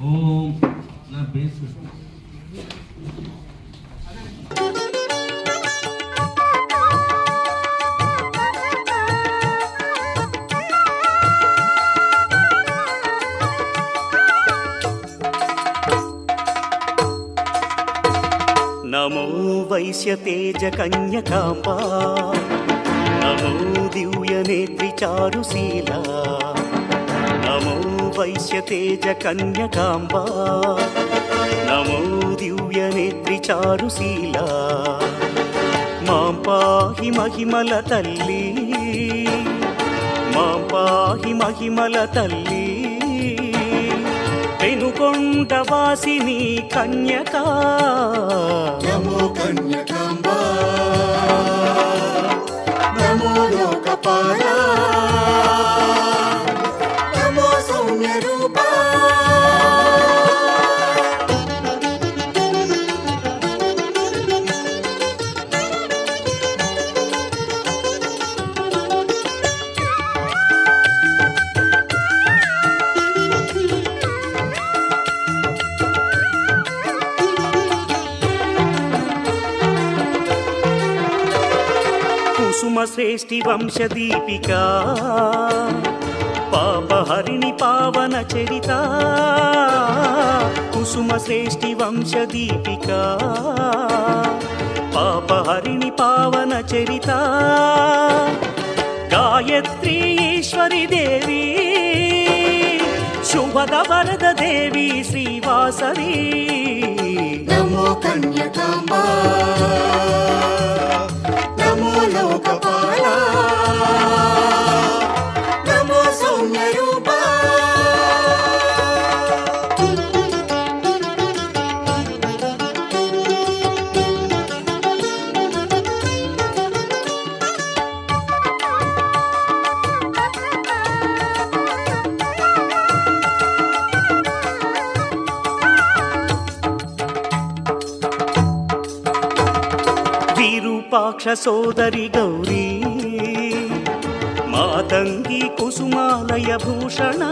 ఓం నా బేస్ నమో వైశ్యతేజ కన్యకాంబా నమో దివ్యనేత్రి చారుశీలా నమో వైశ్యతేజ కన్యకాంబా నమో దివ్యనేత్రి చారుశీలా మాం పాహి మహిమల తల్లి మాం పాహి మహిమల తల్లి పెనుకొండ వాసిని కన్యకా నమో కన్యకాంబా నమో లోకపాలా నమో సౌమ్య రూపా కుసుమ శ్రేష్ఠి వంశదీపికా పాపహరిణి పావన చరిత కుసుమ శ్రేష్ఠి వంశదీపికా పాపహరిణి పావన చరిత గాయత్రీ ఈశ్వరి దేవి శుభద వరద దేవి శ్రీవాసవి నమో కన్యకాంబా నమో లోకపాలా నమో సౌమ్య రూపా విరూపాక్ష సోదరి గౌరీ మాతంగి కుసుమాలయ భూషణ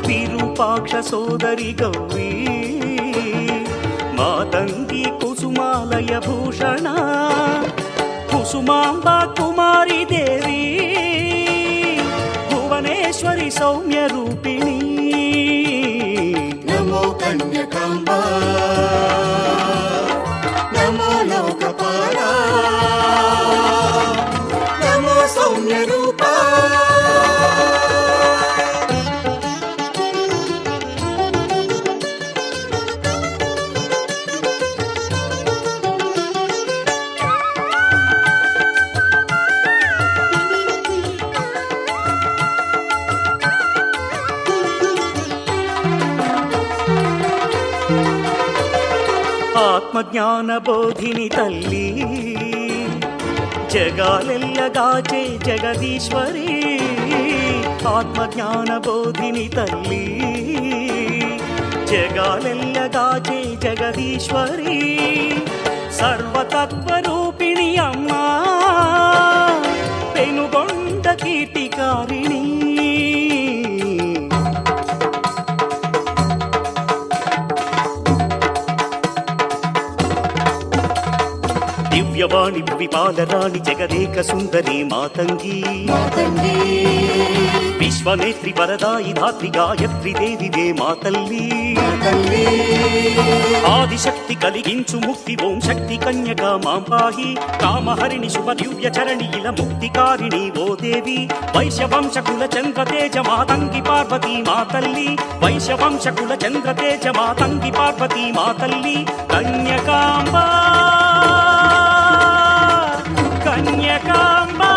విరూపాక్ష సోదరి గౌరీ మాతంగి కుసుమాలయ భూషణ కుసుమాంబా కుమారి దేవి భువనేశ్వరి సౌమ్య రూపిణి నమో కన్యకాంబా నమో లోకపాలా నమో సౌమ్య రూపా ఆత్మజ్ఞాన బోధిని తల్లి జగాలెల్లగాచే జగదీశ్వరి ఆత్మజ్ఞాన బోధిని తల్లి జగాలెల్లగాచే జగదీశ్వరి సర్వతత్వరూపిణి అమ్మా పెనుగొండ కీర్తికారిణి దివ్యవాణి విపాలరాణి జగదేక సుందరి మాతంగి మాతంగి విశ్వనేత్రి వరదాయి ధాత్రి గాయత్రి దేవివే మాతల్లి తల్లి ఆదిశక్తి కలిగించు ముక్తి ఓం శక్తి కన్యకా మాం పాహి కామహరిణి శుభ దివ్య చరణి ఇల ముక్తికారిణి ఓ దేవి వైశ్యవంశకుల చంద్రతేజ మాతంగి పార్వతీ మాతల్లి వైశ్యవంశకుల చంద్రతేజ మాతంగి పార్వతీ మాతల్లి కన్యకాంబా కన్యకాంబా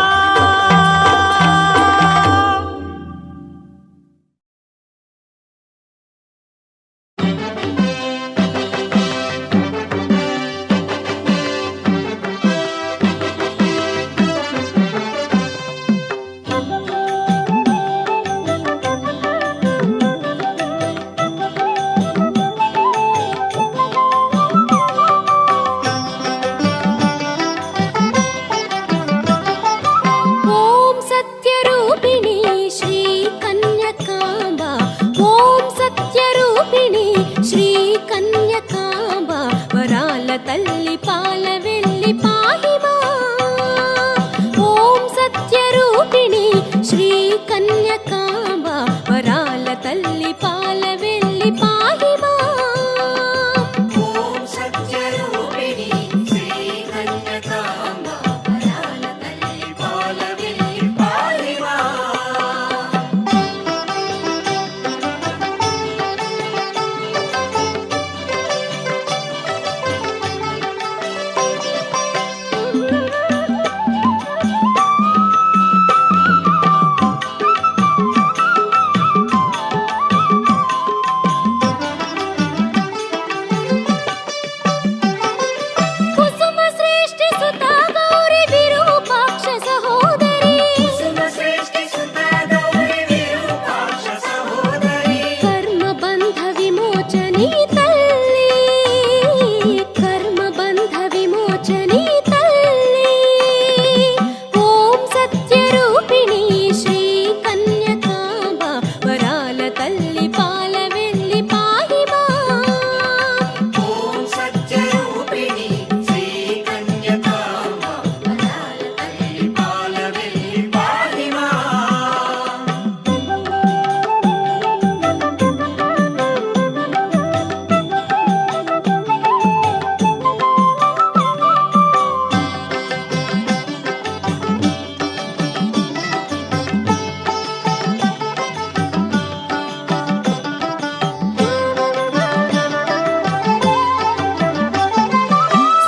వెల్లి పాహి మాం ఓం సత్యరూపిణి శ్రీ కన్యకాంబ వరాల తల్లి పాల వెల్లి పాహి మాం ఓం సత్యరూపిణి శ్రీ కన్యకాంబ వరాల తల్లి పాల వెల్లి పాహి మాం కుసుమ శ్రేష్ఠి సుత గౌరి విరూపాక్ష సహోదరి కుసుమ శ్రేష్ఠి సుత గౌరి విరూపాక్ష సహోదరి కర్మ బంధ విమోచని తల్లి కర్మ బంధ విమోచని తల్లి ఓం సత్యరూపిణి శ్రీ కన్యకాంబ వరాల తల్లి పాల వెల్లి పాహి మాం ఓం సత్యరూపిణి శ్రీ కన్యకాంబ వరాల తల్లి పాల వెల్లి పాహి మాం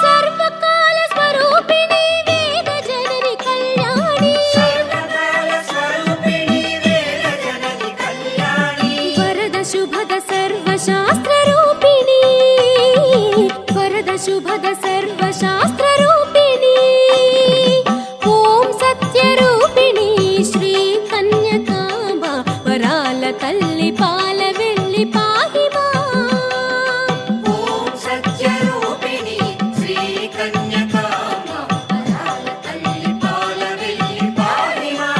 సర్వకాల స్వరూపిణి వేద జనని కళ్యాణి సర్వకాల స్వరూపిణి వేద జనని కళ్యాణి వరద శుభద సర్వశాస్త్ర రూపిణి వరద శుభద సర్వశాస్త్ర రూపిణి ఓం సత్యరూపిణి శ్రీ కన్యకాంబ వరాల తల్లి పాల వెల్లి పాహి మాం ఓం సత్యరూపిణి శ్రీ కన్యకాంబ వరాల తల్లి పాల వెల్లి పాహి మాం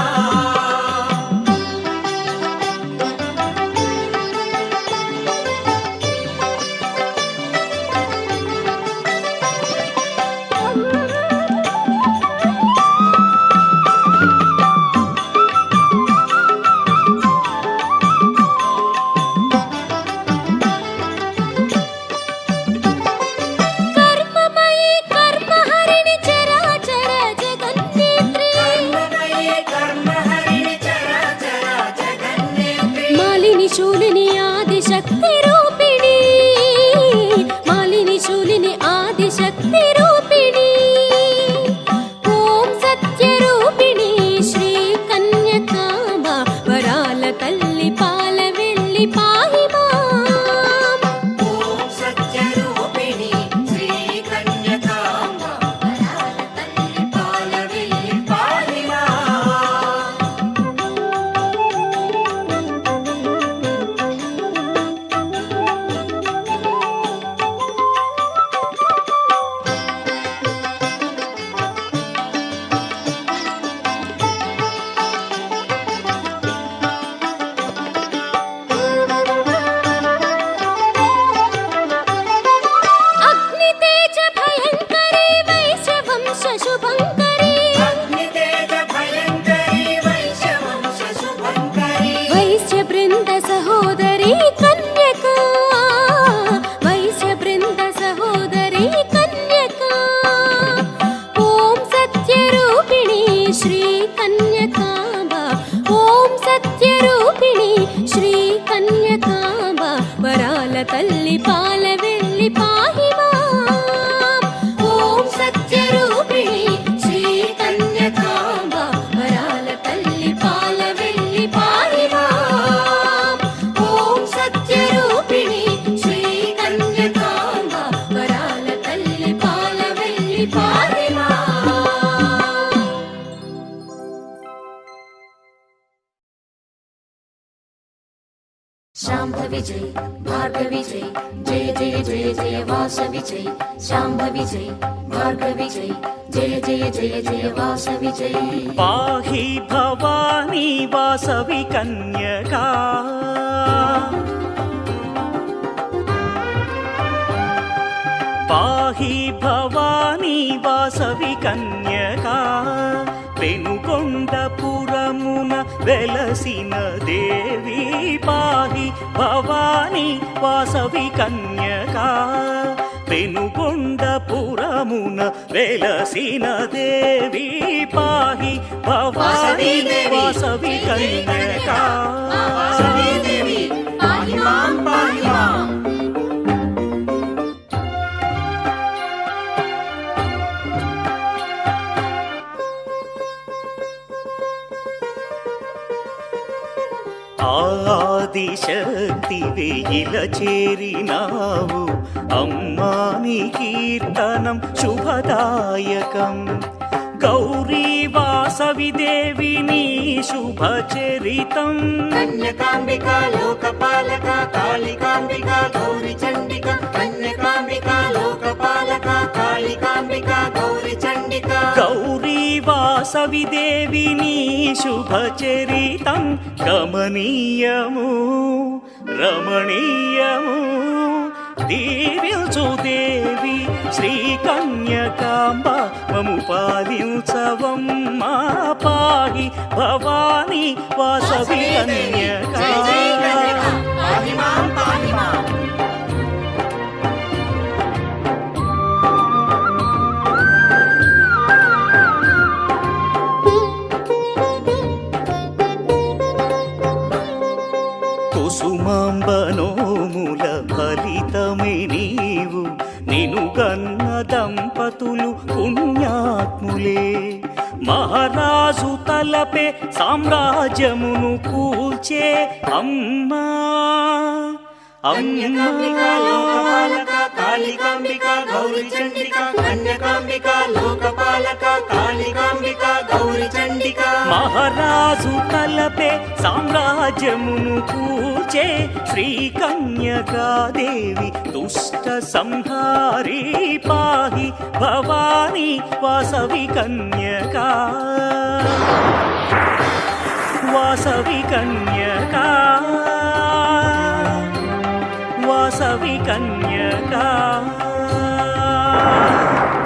కర్మమయీ కర్మహరిణి చరాచర జగన్నేత్రి కర్మమయీ కర్మహరిణి చరాచర జగన్నేత్రి మాలిని శూలిని ఆదిశక్తి రూపిణి మాలిని శూలిని ఆదిశక్తి రూపిణి ఓం సత్యరూపిణి శ్రీ కన్యకాంబ వరాల తల్లి పాల వెల్లి పాహి మాం ఓం సత్యరూపిణి శ్రీ కన్యకాంబ వరాల తల్లి పాల వెల్లి పాహి మాం అగ్ని తేజ భయంకరి వైశ్యవంశ శుభంకరి అగ్నితేజ భయంకరి వైశ్యవంశ శుభంకరి వైశ్య బృంద సహోదరి కన్యక వైశ్య బృంద సహోదరి కన్యక ఓం సత్యరూపిణి శ్రీ కన్యకాంబ ఓం సత్యరూపిణి శ్రీ కన్యకాంబ వరాల తల్లి పాల వెల్లి పాహి మాం ఓం సత్యరూపిణి శ్రీ కన్యకాంబ వరాల తల్లి పాల వెల్లి పాహి మాం ఓం సత్యరూపిణి శ్రీ కన్యకాంబ వరాల తల్లి పాల వెల్లి పాహి మాం शाम्भवि जय भार्गवि जय जय जय जय जय वासवि जय शाम्भवि जय भार्गवि जय जय जय जय जय वासवि जय पाहि भवानी वासवि कन्यका पाहि भवानी वासवि వెలసిన దేవి పాహి భవాని వాసవి కన్యకా పెనుగొండపురమున వెలసిన దేవి పాహి భవాని వాసవి కన్యకా వాసవి దేవి పాహి మాం పాహి మాం. ఆదిశక్తి వెయిల చేరినావు అమ్మా నీ కీర్తనం శుభదాయకం గౌరీ వాసవి దేవి నీ శుభచరితం కన్యకాంబిక లోకపాలక కాళికాంబిక గౌరి చండిక కన్యకాంబిక లోకపాలక కాళికాంబిక గౌరి చండిక గౌరీ వాసవి దేవి నీ శుభచరితం గమనీయము రమణీయము దీవించు దేవి శ్రీ కన్యకాంబ మము పాలించవమ్మా పాహి భవాని వాసవి కన్యకా జయ జయ కన్యక పాహి మాం పాహి మాం. కుసుమాంబనోముల ఫలితమే నీవు నిను గన్న దంపతులు పుణ్యాత్ములే మహారాజు తలపే సామ్రాజ్యమును కూల్చే అమ్మా కన్యకాంబిక లోకపాలక కాళికాంబిక గౌరి చండిక కన్యకాంబిక లోకపాలక కాళికాంబిక గౌరి చండిక మహారాజు తలపే సామ్రాజ్యమును కూర్చే శ్రీ కన్యకాదేవి దుష్ట సంహారీ పాహి భవాని వాసవి కన్యకా వాసవి కన్యకా వాసవి కన్యకా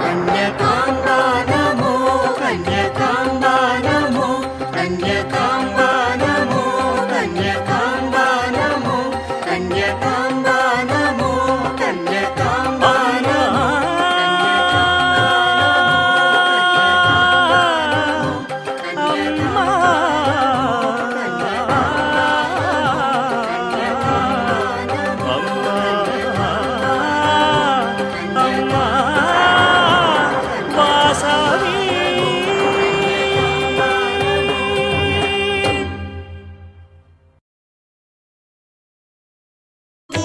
కన్యకాంబా నమో కన్యకాంబా నమో కన్యకాంబా నమో కన్యకాంబా నమో కన్యకాంబా నమో కన్యకాంబా నమో ॐ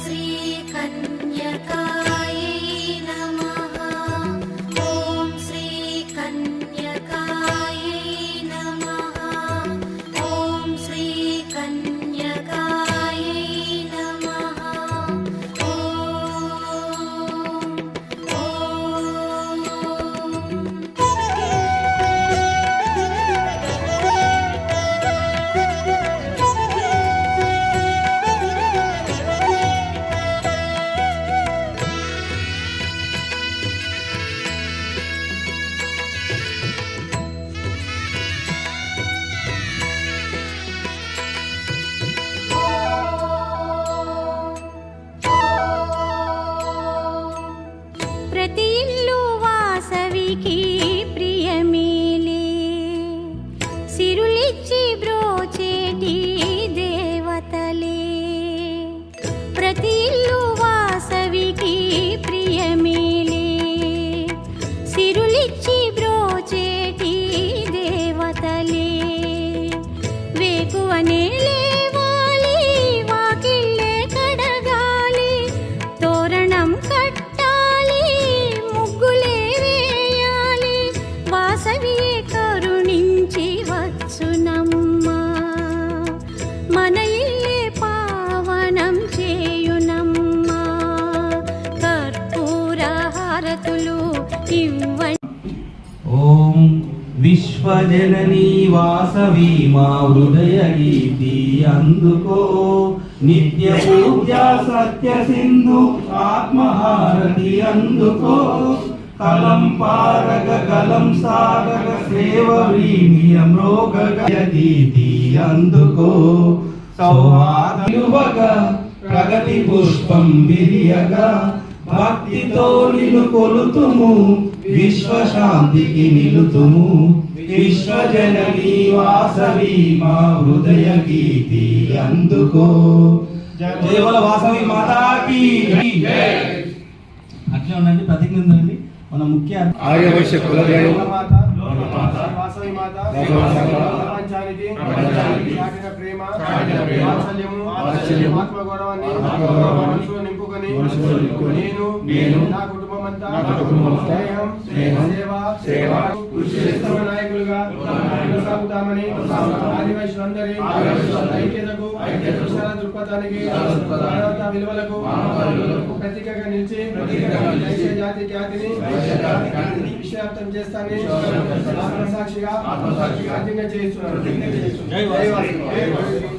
श्री कन्यकायै नमः ॐ श्री कन्यकायै नमः ॐ श्री कन्यकायै नमः ప్రతి ఇల్లు వాసవికి ప్రియమేలే సిరులిచ్చి బ్రోచేటి దేవతలే ప్రతి ఇల్లు వాసవికి ప్రియమేలే సిరులిచ్చి బ్రోచేటి దేవతలే వేకువనే లేవాలి వాకిళ్ళే కడగాలి తోరణం కట్టాలి ముగ్గులే వేయాలి వాసవియే కరుణించి వచ్చునమ్మా మన ఇల్లే పావనం చేయునమ్మా కర్పూర హారతులు ఇవ్వండి. ఓం విశ్వజననీ వాసవి మా హృదయ గీతి అందుకో నిత్య పూజ సత్య సింధు ఆత్మహారతి అందుకో కలం పారగ గలం సాగర సేవ వీర్యం రోగీతి అందుకో సౌహార్దయువగా ప్రగతి పుష్పం విరియగా భక్తితో నిలు కొలుతుము విశ్వశాంతికి నిలుతుము విశ్వజననీ వాసవి మా హృదయ గీతి అందుకో జయ బోలో వాసవి మాతాకి జై. అట్లే ఉండండి, ప్రతిజ్ఞ ఉందండి. మన ముఖ్య ఆర్యవైశ్య కులద్వయం వాసవి మాత ప్రపంచానికి చాటిన ప్రేమ వాత్సల్యము ఆత్మగౌరవాన్ని మనసులో నింపుకొని నేను నా కుటుంబమంతా స్నేహం సేవ కృషి చేస్తున్న నాయకులుగా కొనసాగుతామని ఆదివాసులందరి ఐక్యతకు విశాల దృక్పథానికి మానవతా విలువలకు ప్రతీకగా నిలిచి వైశ్య జాతి ఖ్యాతిని విశ్వవ్యాప్తం చేస్తానని ఆత్మసాక్షిగా ప్రతిజ్ఞ చేస్తున్నాను. జై వాసవి.